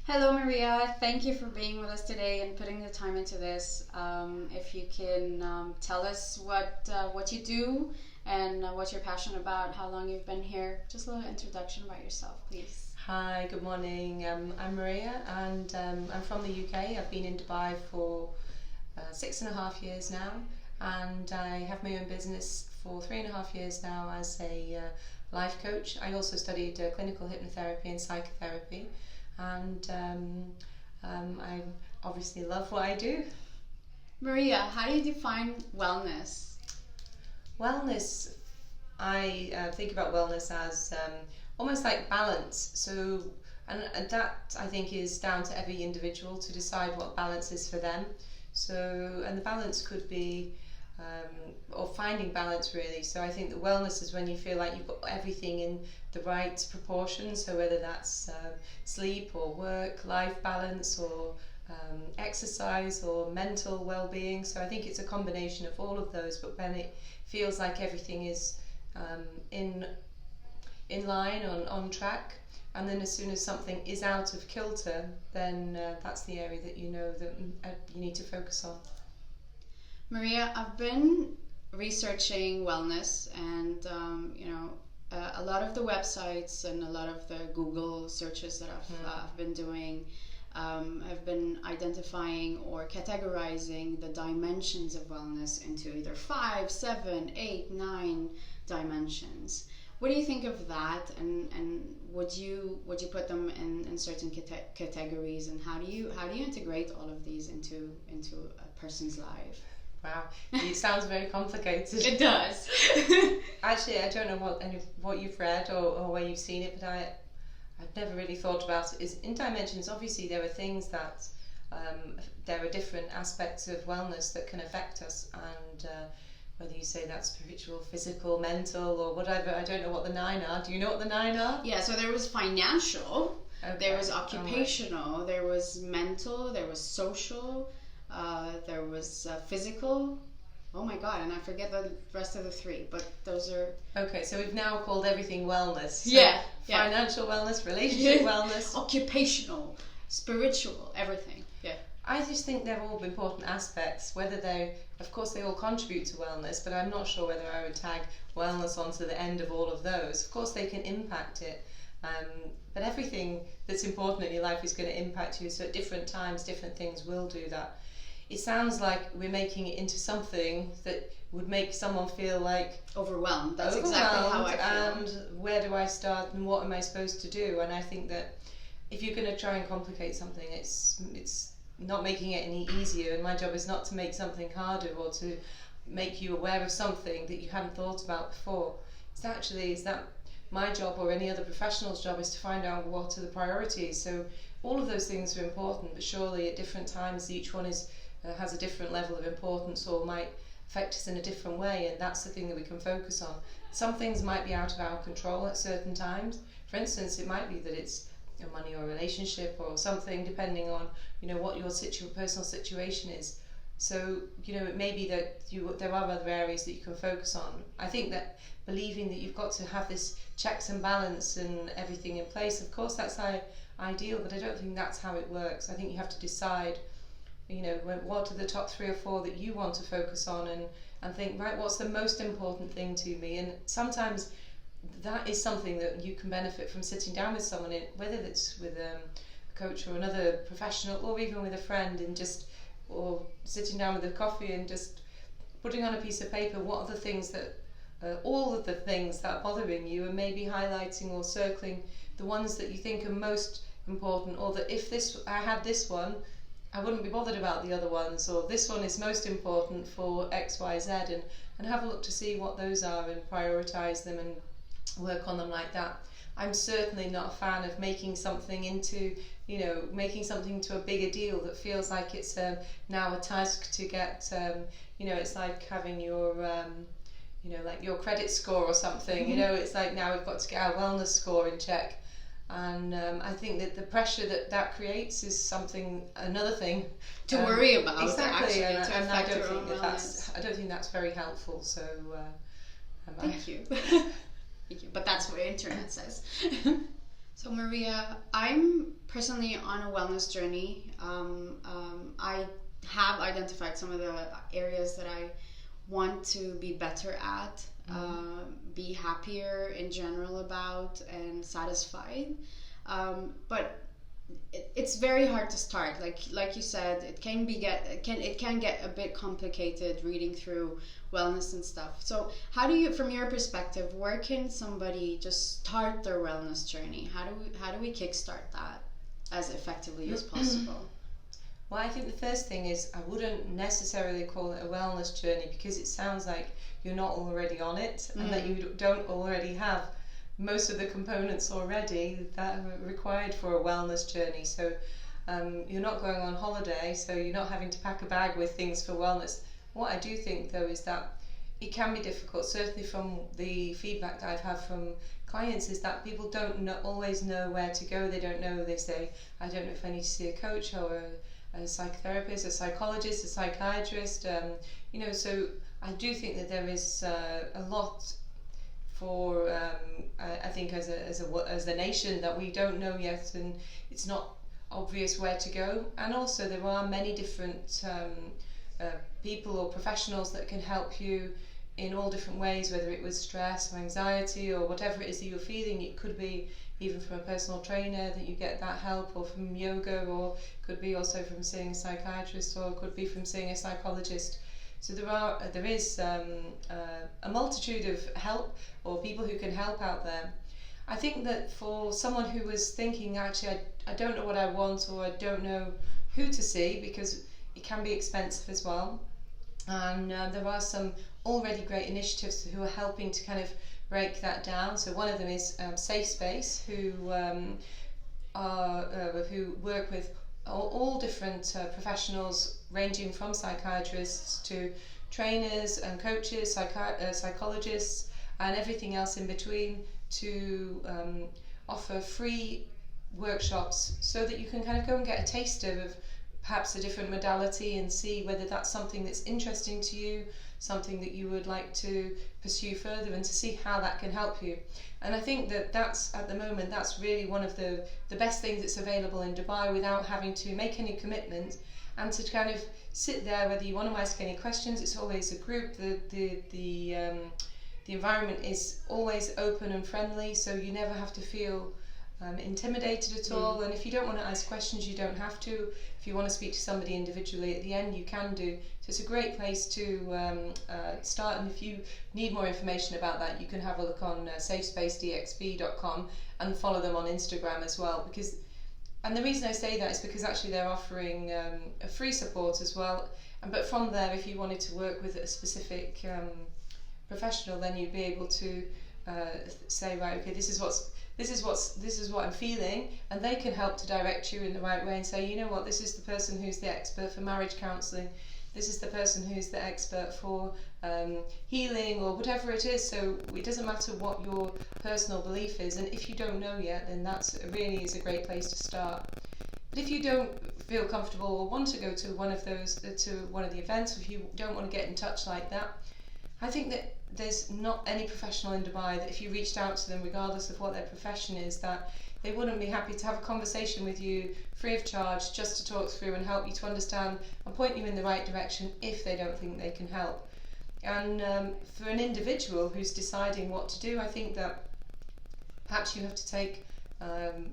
Hello, Maria. Thank you for being with us today and putting the time into this. If you can tell us what you do and what you're passionate about, how long you've been here, just a little introduction about yourself, please. Hi, good morning. I'm Maria and I'm from the UK. I've been in Dubai for 6.5 years now, and I have my own business for 3.5 years now as a life coach. I also studied clinical hypnotherapy and psychotherapy, and I obviously love what I do. Maria, how do you define wellness? Wellness, I think about wellness as almost like balance. So, and that I think is down to every individual to decide what balance is for them. So, and the balance could be, or finding balance really. So I think that wellness is when you feel like you've got everything in the right proportion. So whether that's sleep or work, life balance, or exercise or mental well-being. So I think it's a combination of all of those, but when it feels like everything is in line, on track, and then as soon as something is out of kilter, then that's the area that you know that you need to focus on. Maria, I've been researching wellness, and a lot of the websites and a lot of the Google searches that I've been doing have been identifying or categorizing the dimensions of wellness into either 5, 7, 8, 9 dimensions. What do you think of that, and would you put them in certain categories, and how do you integrate all of these into a person's life? Wow, it sounds very complicated. It does. Actually, I don't know what you've read or where you've seen it, but I've never really thought about it. Is in dimensions, obviously there are things that there are different aspects of wellness that can affect us, and whether you say that's spiritual, physical, mental, or whatever, I don't know what the 9 are. Do you know what the 9 are? Yeah, so there was financial, Okay. There was occupational, there was mental, there was social, there was physical. Oh my god, and I forget the rest of the 3, but those are... Okay, so we've now called everything wellness. So yeah. Financial wellness, relationship wellness. Occupational, spiritual, everything. Yeah. I just think they're all important aspects, whether of course they all contribute to wellness, but I'm not sure whether I would tag wellness onto the end of all of those. Of course they can impact it, but everything that's important in your life is going to impact you, so at different times different things will do that. It sounds like we're making it into something that would make someone feel like overwhelmed. That's exactly how I feel. And where do I start and what am I supposed to do? And I think that if you're going to try and complicate something, it's not making it any easier, and my job is not to make something harder or to make you aware of something that you hadn't thought about before. Is that my job or any other professional's job is to find out what are the priorities. So all of those things are important, but surely at different times each one has a different level of importance or might affect us in a different way, and that's the thing that we can focus on. Some things might be out of our control at certain times. For instance, it might be that it's your money or a relationship or something, depending on what your personal situation is. So it may be that there are other areas that you can focus on. I think that believing that you've got to have this checks and balance and everything in place, of course that's ideal, but I don't think that's how it works. I think you have to decide what are the top 3 or 4 that you want to focus on, and think, right, what's the most important thing to me? And sometimes that is something that you can benefit from sitting down with someone, whether it's with a coach or another professional, or even with a friend, or sitting down with a coffee and just putting on a piece of paper what are the things that all of the things that are bothering you, and maybe highlighting or circling the ones that you think are most important, or that if I had this one, I wouldn't be bothered about the other ones, or this one is most important for X, Y, Z, and have a look to see what those are and prioritise them and work on them like that. I'm certainly not a fan of making something to a bigger deal that feels like it's now a task to get, it's like having your, like your credit score or something, it's like now we've got to get our wellness score in check. And I think that the pressure that creates is another thing to worry about. Exactly, actually, and I don't think that's very helpful. So thank you. Thank you. But that's what the internet says. So Maria, I'm personally on a wellness journey. I have identified some of the areas that I want to be better at, be happier in general about, and satisfied. But it's very hard to start. Like you said, it can get a bit complicated reading through wellness and stuff. So how do you, from your perspective, where can somebody just start their wellness journey? How do we kickstart that as effectively as possible? Well, I think the first thing is I wouldn't necessarily call it a wellness journey, because it sounds like you're not already on it, and that you don't already have most of the components already that are required for a wellness journey. So you're not going on holiday, so you're not having to pack a bag with things for wellness. What I do think though is that it can be difficult, certainly from the feedback that I've had from clients, is that people don't always know where to go. They don't know, they say, I don't know if I need to see a coach or a psychotherapist, a psychologist, a psychiatrist, so I do think that there is a lot for I think as a nation that we don't know yet, and it's not obvious where to go. And also there are many different people or professionals that can help you in all different ways, whether it was stress or anxiety or whatever it is that you're feeling. It could be even from a personal trainer that you get that help, or from yoga, or could be also from seeing a psychiatrist, or could be from seeing a psychologist. So there is a multitude of help or people who can help out there. I think that for someone who was thinking, actually, I don't know what I want, or I don't know who to see, because it can be expensive as well. And there are some already great initiatives who are helping to kind of break that down. So one of them is Safe Space, who work with all different professionals, ranging from psychiatrists to trainers and coaches, psychologists, and everything else in between, to offer free workshops so that you can kind of go and get a taster of perhaps a different modality and see whether that's something that's interesting to you, something that you would like to pursue further, and to see how that can help you. And I think that that's, at the moment, that's really one of the best things that's available in Dubai, without having to make any commitment, and to kind of sit there, whether you want to ask any questions. It's always a group. The environment is always open and friendly, so you never have to feel intimidated at all. And if you don't want to ask questions, you don't have to. If you want to speak to somebody individually at the end, you can do. So it's a great place to start. And if you need more information about that, you can have a look on safespacedxb.com and follow them on Instagram as well. And the reason I say that is because actually they're offering a free support as well. But from there, if you wanted to work with a specific professional, then you'd be able to say, right, okay, this is what I'm feeling, and they can help to direct you in the right way and say, you know what, this is the person who's the expert for marriage counselling, this is the person who's the expert for healing, or whatever it is. So it doesn't matter what your personal belief is, and if you don't know yet, then that's really is a great place to start. But if you don't feel comfortable or want to go to one of those, to one of the events, if you don't want to get in touch like that, I think that there's not any professional in Dubai that if you reached out to them, regardless of what their profession is, that they wouldn't be happy to have a conversation with you free of charge, just to talk through and help you to understand and point you in the right direction if they don't think they can help. And for an individual who's deciding what to do, I think that perhaps you have to take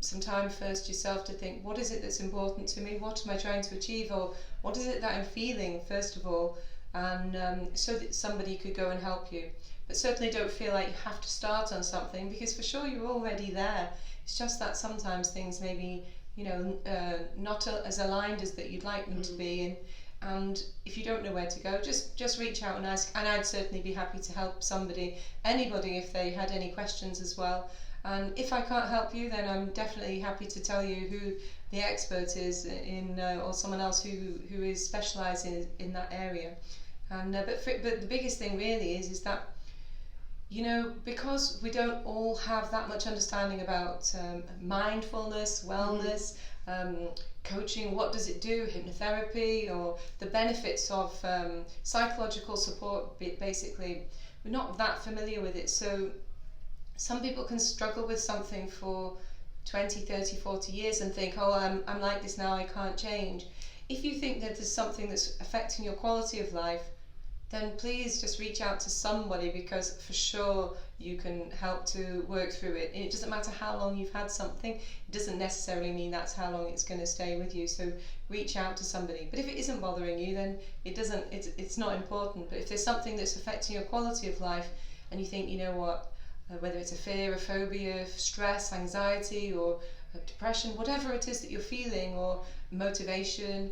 some time first yourself to think, what is it that's important to me, what am I trying to achieve, or what is it that I'm feeling first of all, and so that somebody could go and help you. But certainly don't feel like you have to start on something, because for sure you're already there. It's just that sometimes things may be, not as aligned as that you'd like them to be. And if you don't know where to go, just reach out and ask. And I'd certainly be happy to help anybody if they had any questions as well. And if I can't help you, then I'm definitely happy to tell you who the expert is or someone else who is specialising in that area. And but the biggest thing really is that, because we don't all have that much understanding about mindfulness, wellness, coaching, what does it do, hypnotherapy, or the benefits of psychological support, basically, we're not that familiar with it. So some people can struggle with something for 20, 30, 40 years and think, oh, I'm like this now, I can't change. If you think that there's something that's affecting your quality of life, then please just reach out to somebody, because for sure you can help to work through it. And it doesn't matter how long you've had something, it doesn't necessarily mean that's how long it's going to stay with you. So reach out to somebody. But if it isn't bothering you, then it's not important. But if there's something that's affecting your quality of life and you think, you know what, whether it's a fear, a phobia, stress, anxiety, or depression, whatever it is that you're feeling, or motivation,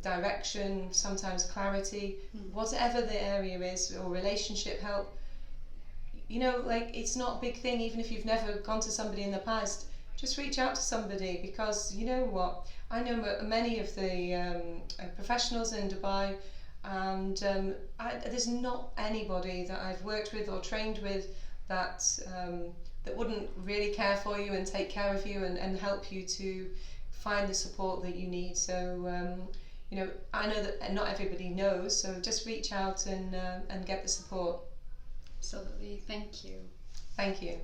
direction, sometimes clarity, whatever the area is, or relationship help, like, it's not a big thing. Even if you've never gone to somebody in the past, just reach out to somebody, because you know what, I know many of the professionals in Dubai, and there's not anybody that I've worked with or trained with that wouldn't really care for you and take care of you and help you to find the support that you need. So I know that not everybody knows, so just reach out and get the support. Absolutely. Thank you. Thank you.